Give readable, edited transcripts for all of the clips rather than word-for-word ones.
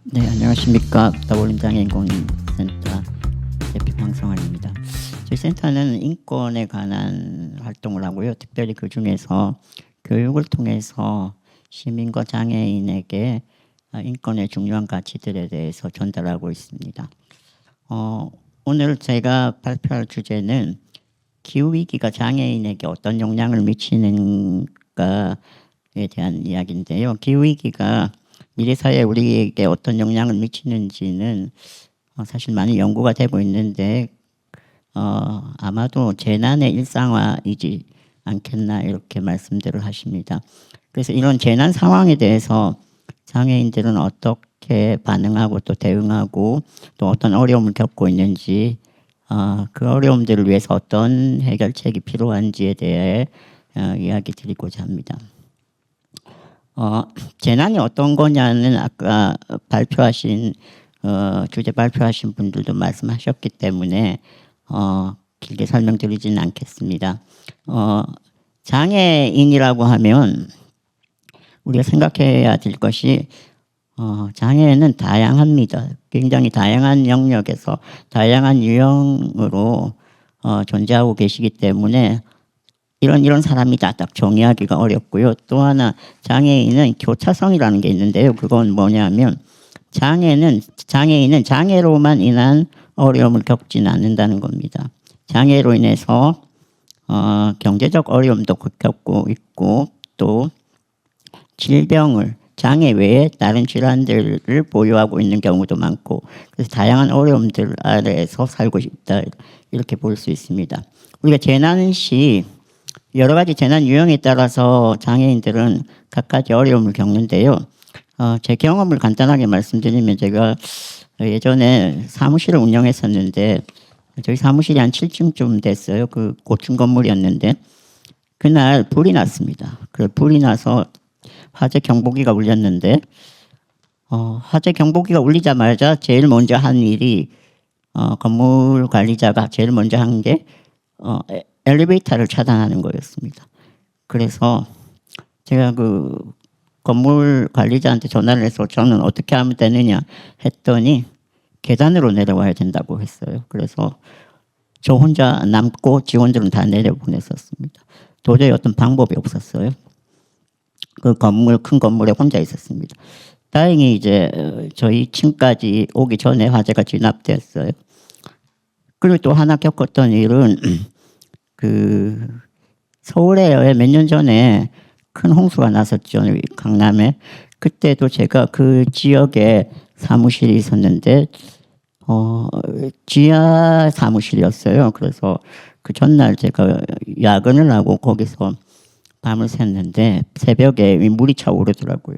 네, 안녕하십니까. 더블린 장애인공인센터 대표 황성환입니다. 저희 센터는 인권에 관한 활동을 하고요. 특별히 그 중에서 교육을 통해서 시민과 장애인에게 인권의 중요한 가치들에 대해서 전달하고 있습니다. 오늘 제가 발표할 주제는 기후위기가 장애인에게 어떤 영향을 미치는가에 대한 이야기인데요. 기후위기가 미래 사회에 우리에게 어떤 영향을 미치는지는 사실 많이 연구가 되고 있는데 아마도 재난의 일상화이지 않겠나 이렇게 말씀들을 하십니다. 그래서 이런 재난 상황에 대해서 장애인들은 어떻게 반응하고 또 대응하고 또 어떤 어려움을 겪고 있는지 그 어려움들을 위해서 어떤 해결책이 필요한지에 대해 이야기 드리고자 합니다. 재난이 어떤 거냐는 아까 발표하신 주제 발표하신 분들도 말씀하셨기 때문에 길게 설명드리지는 않겠습니다. 장애인이라고 하면 우리가 생각해야 될 것이 장애는 다양합니다. 굉장히 다양한 영역에서 다양한 유형으로 존재하고 계시기 때문에 이런 사람이다 딱 정의하기가 어렵고요. 또 하나 장애인은 교차성이라는 게 있는데요. 그건 뭐냐면 장애인은 장애로만 인한 어려움을 겪지는 않는다는 겁니다. 장애로 인해서 경제적 어려움도 겪고 있고 또 질병을 장애 외에 다른 질환들을 보유하고 있는 경우도 많고 그래서 다양한 어려움들 아래에서 살고 있다 이렇게 볼 수 있습니다. 우리가 재난 시 여러 가지 재난 유형에 따라서 장애인들은 각가지 어려움을 겪는데요. 제 경험을 간단하게 말씀드리면 제가 예전에 사무실을 운영했었는데 저희 사무실이 한 7층쯤 됐어요. 그 고층 건물이었는데 그날 불이 났습니다. 그 불이 나서 화재 경보기가 울렸는데 화재 경보기가 울리자마자 제일 먼저 한 일이 건물 관리자가 제일 먼저 한 게 엘리베이터를 차단하는 거였습니다. 그래서 제가 그 건물 관리자한테 전화를 해서 저는 어떻게 하면 되느냐 했더니 계단으로 내려와야 된다고 했어요. 그래서 저 혼자 남고 직원들은 다 내려보냈었습니다. 도저히 어떤 방법이 없었어요. 그 건물, 큰 건물에 혼자 있었습니다. 다행히 이제 저희 층까지 오기 전에 화재가 진압됐어요. 그리고 또 하나 겪었던 일은 그 서울에 몇 년 전에 큰 홍수가 났었죠. 강남에. 그때도 제가 그 지역에 사무실이 있었는데 지하 사무실이었어요. 그래서 그 전날 제가 야근을 하고 거기서 밤을 샜는데 새벽에 물이 차오르더라고요.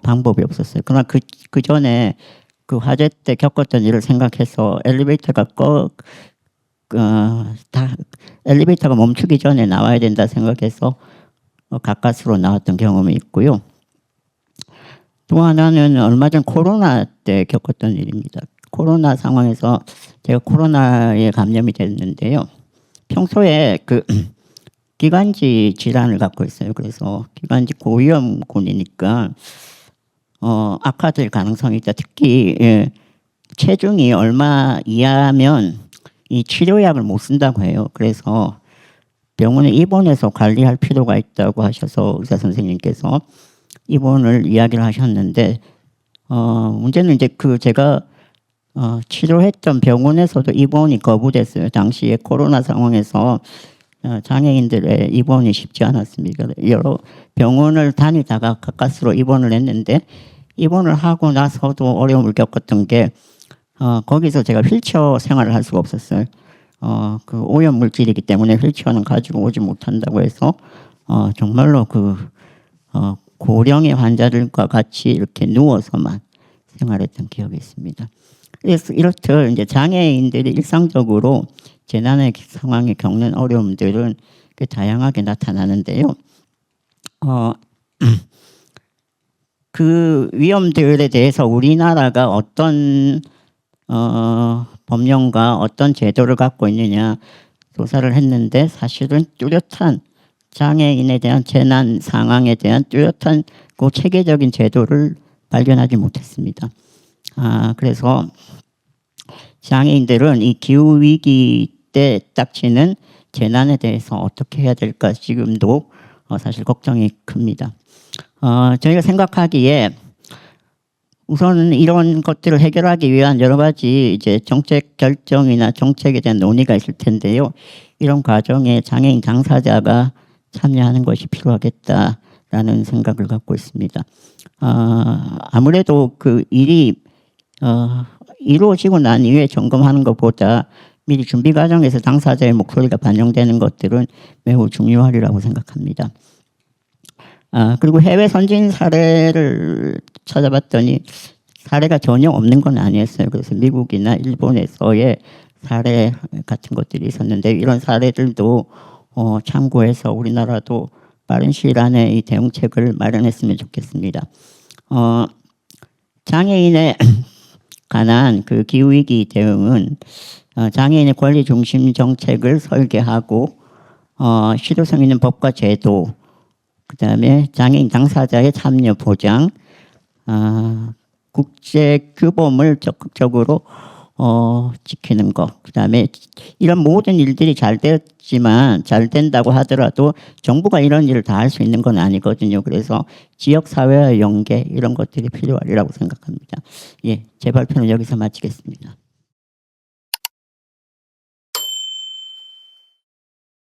방법이 없었어요. 그러나 그 전에 그 화재 때 겪었던 일을 생각해서 엘리베이터가 멈추기 전에 나와야 된다 생각해서 가까스로 나왔던 경험이 있고요. 또 하나는 얼마 전 코로나 때 겪었던 일입니다. 코로나 상황에서 제가 코로나에 감염이 됐는데요. 평소에 그 기관지 질환을 갖고 있어요. 그래서 기관지 고위험군이니까 악화될 가능성이 있다. 특히 체중이 얼마 이하면 이 치료약을 못 쓴다고 해요. 그래서 병원에 입원해서 관리할 필요가 있다고 하셔서 의사 선생님께서 입원을 이야기를 하셨는데 문제는 이제 그 제가 치료했던 병원에서도 입원이 거부됐어요. 당시에 코로나 상황에서 장애인들의 입원이 쉽지 않았습니다. 여러 병원을 다니다가 가까스로 입원을 했는데 입원을 하고 나서도 어려움을 겪었던 게 거기서 제가 휠체어 생활을 할 수가 없었어요. 그 오염 물질이기 때문에 휠체어는 가지고 오지 못한다고 해서 정말로 그 고령의 환자들과 같이 이렇게 누워서만 생활했던 기억이 있습니다. 그래서 이렇듯 이제 장애인들이 일상적으로 재난의 상황에 겪는 어려움들은 다양하게 나타나는데요. 그 위험들에 대해서 우리나라가 어떤 법령과 어떤 제도를 갖고 있느냐 조사를 했는데 사실은 뚜렷한 장애인에 대한 재난 상황에 대한 뚜렷한 그 체계적인 제도를 발견하지 못했습니다. 그래서 장애인들은 이 기후 위기 때 닥치는 재난에 대해서 어떻게 해야 될까 지금도 사실 걱정이 큽니다. 저희가 생각하기에 우선은 이런 것들을 해결하기 위한 여러 가지 이제 정책 결정이나 정책에 대한 논의가 있을 텐데요. 이런 과정에 장애인 당사자가 참여하는 것이 필요하겠다라는 생각을 갖고 있습니다. 아무래도 그 일이 이루어지고 난 이후에 점검하는 것보다 미리 준비 과정에서 당사자의 목소리가 반영되는 것들은 매우 중요하리라고 생각합니다. 그리고 해외 선진 사례를 찾아봤더니 사례가 전혀 없는 건 아니었어요. 그래서 미국이나 일본에서의 사례 같은 것들이 있었는데 이런 사례들도 참고해서 우리나라도 빠른 시일 안에 이 대응책을 마련했으면 좋겠습니다. 장애인에 관한 그 기후위기 대응은 장애인의 권리 중심 정책을 설계하고 실효성 있는 법과 제도, 그다음에 장애인 당사자의 참여 보장, 국제 규범을 적극적으로 지키는 것, 그다음에 이런 모든 일들이 잘 됐지만 잘 된다고 하더라도 정부가 이런 일을 다 할 수 있는 건 아니거든요. 그래서 지역 사회와의 연계 이런 것들이 필요하리라고 생각합니다. 예, 제 발표는 여기서 마치겠습니다.